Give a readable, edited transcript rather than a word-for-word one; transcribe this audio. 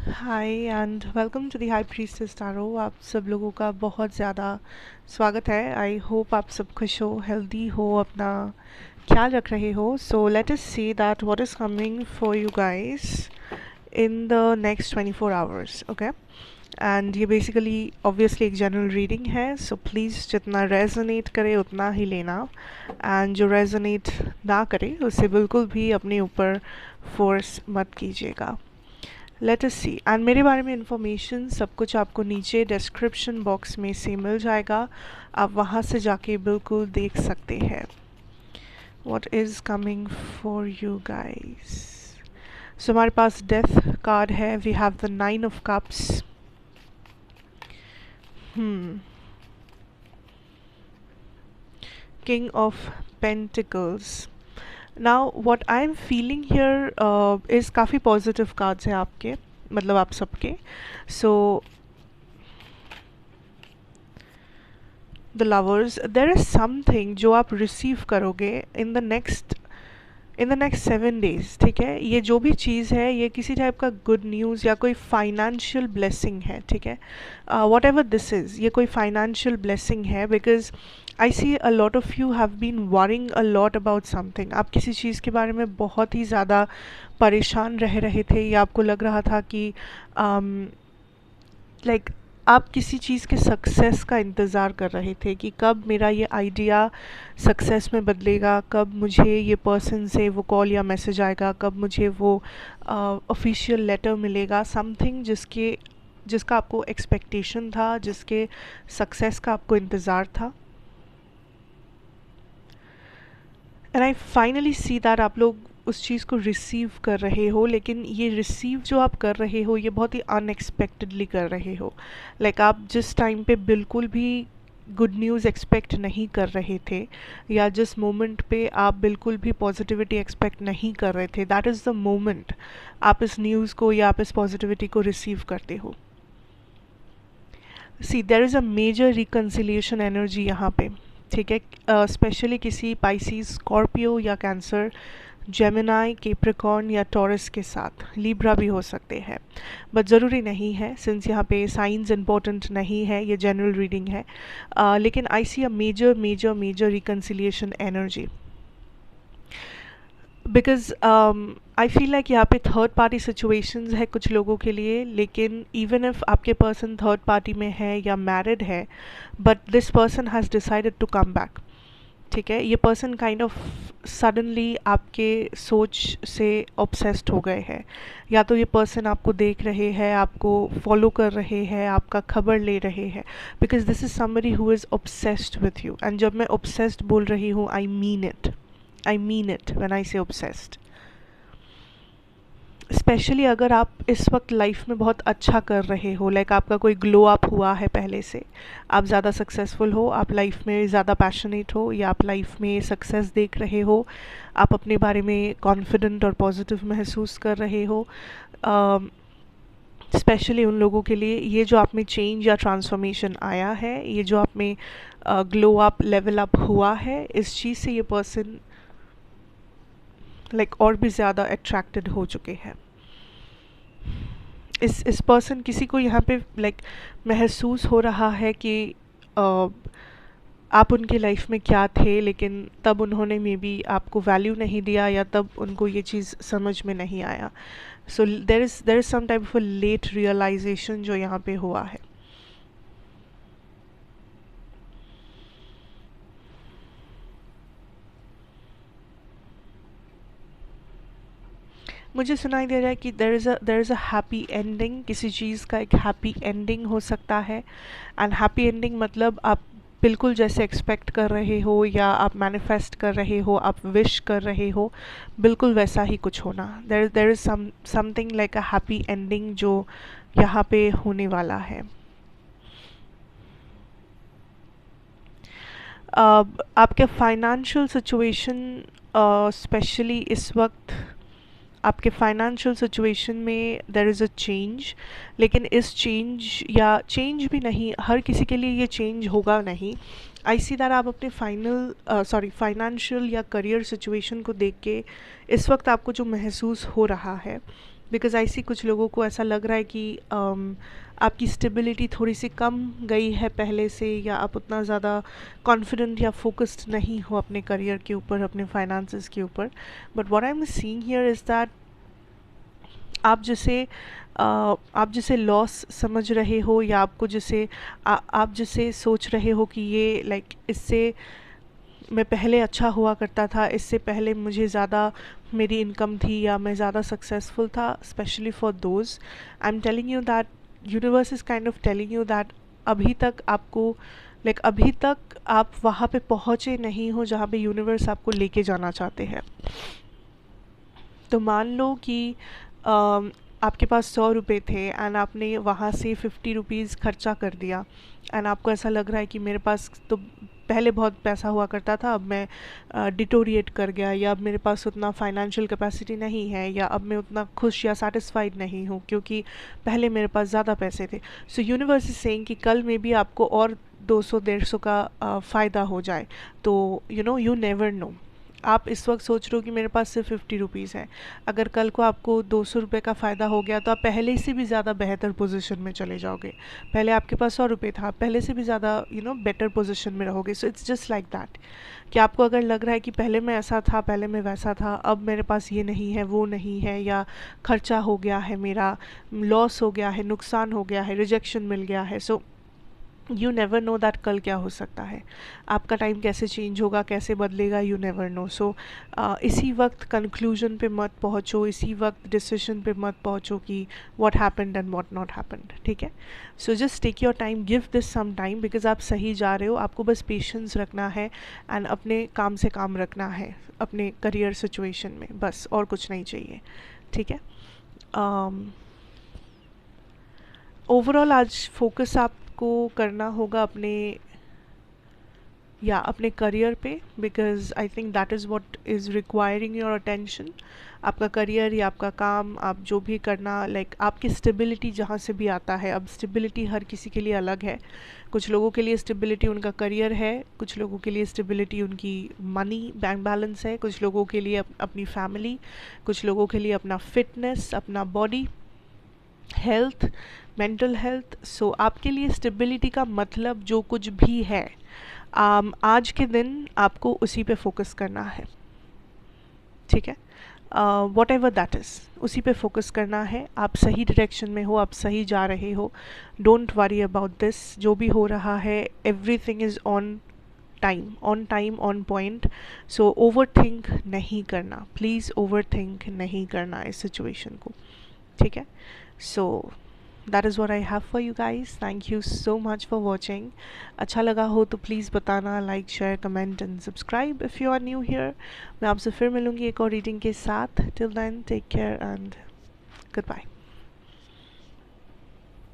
Hi and welcome to the high priestess tarot. आप सब लोगों का बहुत ज़्यादा स्वागत है। आई होप आप सब खुश हो, हेल्दी हो, अपना ख्याल रख रहे हो। So let us see that what is coming for you guys in the next 24 hours. Okay, and ये बेसिकली ऑब्वियसली एक जनरल रीडिंग है, सो प्लीज़ जितना रेजोनेट करे उतना ही लेना, एंड जो रेजोनेट ना करे उसे बिल्कुल भी अपने ऊपर फोर्स मत कीजिएगा। Let us C. एंड मेरे बारे में इंफॉर्मेशन सब कुछ आपको नीचे डिस्क्रिप्शन बॉक्स में से मिल जाएगा, आप वहाँ से जाके बिल्कुल देख सकते हैं। What is coming for you guys. So हमारे पास डेथ कार्ड है, we have the 9 of Cups। King of Pentacles। Now what I am feeling here is काफ़ी पॉजिटिव कार्ड्स हैं आपके, मतलब आप सबके। So the lovers, there is something जो आप रिसीव करोगे इन द नेक्स्ट 7 days। ठीक है, ये जो भी चीज़ है ये किसी टाइप का गुड न्यूज़ या कोई फाइनेंशियल ब्लेसिंग है। ठीक है, वॉट एवर दिस इज़, ये कोई फाइनेंशियल ब्लेसिंग है, because I see a lot of you have been worrying a lot about something. आप किसी चीज़ के बारे में बहुत ही ज़्यादा परेशान रह रहे थे, या आपको लग रहा था कि लाइक आप किसी चीज़ के सक्सेस का इंतज़ार कर रहे थे कि कब मेरा ये आइडिया सक्सेस में बदलेगा, कब मुझे ये पर्सन से वो कॉल या मैसेज आएगा, कब मुझे वो ऑफिशियल लेटर मिलेगा, समथिंग जिसका आपको एक्सपेक्टेशन था, जिसके सक्सेस का आपको इंतज़ार था। And I finally see that आप लोग उस चीज़ को रिसीव कर रहे हो, लेकिन ये रिसीव जो आप कर रहे हो ये बहुत ही अनएक्सपेक्टेडली कर रहे हो। लाइक आप जिस टाइम पे बिल्कुल भी गुड न्यूज़ एक्सपेक्ट नहीं कर रहे थे, या जिस मोमेंट पे आप बिल्कुल भी पॉजिटिविटी एक्सपेक्ट नहीं कर रहे थे, दैट इज़ द मोमेंट आप इस न्यूज़ को या आप इस पॉजिटिविटी को रिसीव करते हो। See, there is a major reconciliation energy यहाँ पे। ठीक है, स्पेशली किसी पाइसीज, स्कॉर्पियो या कैंसर, जेमिनाई, केप्रिकॉर्न या टॉरस के साथ। लीब्रा भी हो सकते हैं, बट ज़रूरी नहीं है, सिंस यहाँ पे साइंस इंपॉर्टेंट नहीं है, ये जनरल रीडिंग है। लेकिन I see a major major major reconciliation energy, because I feel like यहाँ पे थर्ड पार्टी सिचुएशंस है कुछ लोगों के लिए, लेकिन इवन इफ आपके पर्सन थर्ड पार्टी में है या मैरिड है, but this person has decided to come back. ठीक है, ये पर्सन काइंड ऑफ सडनली आपके सोच से ऑब्सेस्ड हो गए हैं, या तो ये पर्सन आपको देख रहे हैं, आपको फॉलो कर रहे हैं, आपका खबर ले रहे हैं, because this is somebody who is obsessed with you. And जब मैं ऑब्सेस्ड बोल रही हूँ, I mean it when I से ऑब्सेस्ड। स्पेशली अगर आप इस वक्त लाइफ में बहुत अच्छा कर रहे हो, लाइक आपका कोई ग्लो अप हुआ है पहले से, आप ज़्यादा सक्सेसफुल हो, आप लाइफ में ज़्यादा पैशनेट हो, या आप लाइफ में सक्सेस देख रहे हो, आप अपने बारे में कॉन्फिडेंट और पॉजिटिव महसूस कर रहे हो। स्पेशली उन लोगों के लिए ये जो आप में चेंज या ट्रांसफॉर्मेशन आया है, ये जो आप में ग्लो अप, लेवल अप हुआ है, इस चीज़ से ये पर्सन लाइक और भी ज़्यादा अट्रैक्टेड हो चुके हैं। इस पर्सन, किसी को यहाँ पे लाइक महसूस हो रहा है कि आप उनके लाइफ में क्या थे, लेकिन तब उन्होंने मे बी आपको वैल्यू नहीं दिया, या तब उनको ये चीज़ समझ में नहीं आया। So there is some type of a late realisation जो यहाँ पे हुआ है। मुझे सुनाई दे रहा है कि there is a happy ending, किसी चीज़ का एक हैप्पी एंडिंग हो सकता है। एंड हैप्पी एंडिंग मतलब आप बिल्कुल जैसे एक्सपेक्ट कर रहे हो, या आप मैनिफेस्ट कर रहे हो, आप विश कर रहे हो, बिल्कुल वैसा ही कुछ होना। There is something like a happy ending जो यहाँ पे होने वाला है। आपके फाइनेंशियल सिचुएशन, स्पेशली इस वक्त आपके फाइनेंशियल सिचुएशन में देर इज़ अ चेंज, लेकिन इस चेंज या चेंज भी नहीं, हर किसी के लिए ये चेंज होगा नहीं। आई सी दैट आप अपने फाइनेंशियल या करियर सिचुएशन को देख के इस वक्त आपको जो महसूस हो रहा है, बिकॉज़ आई सी कुछ लोगों को ऐसा लग रहा है कि आपकी स्टेबिलिटी थोड़ी सी कम गई है पहले से, या आप उतना ज़्यादा कॉन्फिडेंट या फोकस्ड नहीं हो अपने करियर के ऊपर, अपने फाइनेंसेस के ऊपर. But what I am seeing here is that आप जिसे लॉस समझ रहे हो, या आपको जिसे आप जिसे सोच रहे हो कि ये लाइक इससे मैं पहले अच्छा हुआ करता था, इससे पहले मुझे ज़्यादा मेरी इनकम थी, या मैं ज़्यादा सक्सेसफुल था, specially for those, I am telling you that universe is kind of telling you that अभी तक आपको अभी तक आप वहाँ पे पहुँचे नहीं हो जहाँ पे यूनिवर्स आपको लेके जाना चाहते हैं. तो मान लो कि आपके पास 100 रुपये थे एंड आपने वहाँ से 50 रुपीज़ खर्चा कर दिया, एंड आपको ऐसा लग रहा है कि मेरे पास तो पहले बहुत पैसा हुआ करता था, अब मैं डिटोरिएट कर गया, या अब मेरे पास उतना फाइनेंशियल कैपेसिटी नहीं है, या अब मैं उतना खुश या सेटिस्फाइड नहीं हूँ क्योंकि पहले मेरे पास ज़्यादा पैसे थे. सो यूनिवर्स इज सेइंग कि कल में भी आपको और 200-150 का फ़ायदा हो जाए. तो यू नेवर नो. आप इस वक्त सोच रहे हो कि मेरे पास सिर्फ 50 रुपीज़ है, अगर कल को आपको 200 रुपये का फ़ायदा हो गया तो आप पहले से भी ज़्यादा बेहतर पोजीशन में चले जाओगे. पहले आपके पास 100 रुपये था, आप पहले से भी ज़्यादा बेटर पोजीशन में रहोगे. So it's just like that कि आपको अगर लग रहा है कि पहले मैं ऐसा था, पहले मैं वैसा था, अब मेरे पास ये नहीं है, वो नहीं है, या खर्चा हो गया है, मेरा लॉस हो गया है, नुकसान हो गया है, रिजेक्शन मिल गया है. So you never know that कल क्या हो सकता है, आपका टाइम कैसे चेंज होगा, कैसे बदलेगा, यू नेवर नो. सो इसी वक्त कंक्लूजन पे मत पहुँचो, इसी वक्त डिसीजन पे मत पहुँचो कि what happened and what not happened. ठीक है. So just take your time, give this some time, because आप सही जा रहे हो. आपको बस पेशेंस रखना है एंड अपने काम से काम रखना है अपने करियर सिचुएशन में, बस और कुछ नहीं चाहिए. ठीक है. ओवरऑल आज फोकस आपको करना होगा अपने करियर पे, because I think that is what is requiring your attention. आपका करियर या आपका काम, आप जो भी करना, आपकी स्टेबिलिटी जहाँ से भी आता है. अब स्टेबिलिटी हर किसी के लिए अलग है. कुछ लोगों के लिए स्टेबिलिटी उनका करियर है, कुछ लोगों के लिए स्टेबिलिटी उनकी मनी बैंक बैलेंस है, कुछ लोगों के लिए अपनी फैमिली, कुछ लोगों के लिए अपना फिटनेस, अपना बॉडी हेल्थ, मेंटल हेल्थ. सो आपके लिए स्टेबिलिटी का मतलब जो कुछ भी है, आज के दिन आपको उसी पे फोकस करना है. ठीक है. वॉट एवर दैट इज़, उसी पे फोकस करना है. आप सही डायरेक्शन में हो, आप सही जा रहे हो. Don't worry about this. जो भी हो रहा है, everything is on time, on point. So over think नहीं करना, प्लीज़ ओवर थिंक नहीं करना इस सिचुएशन को. ठीक है. So that is what I have for you guys. Thank you so much for watching. अच्छा लगा हो तो प्लीज़ बताना, like, share, comment and subscribe if you are new here. मैं आपसे फिर मिलूँगी एक और रीडिंग के साथ. Till then take care and good bye.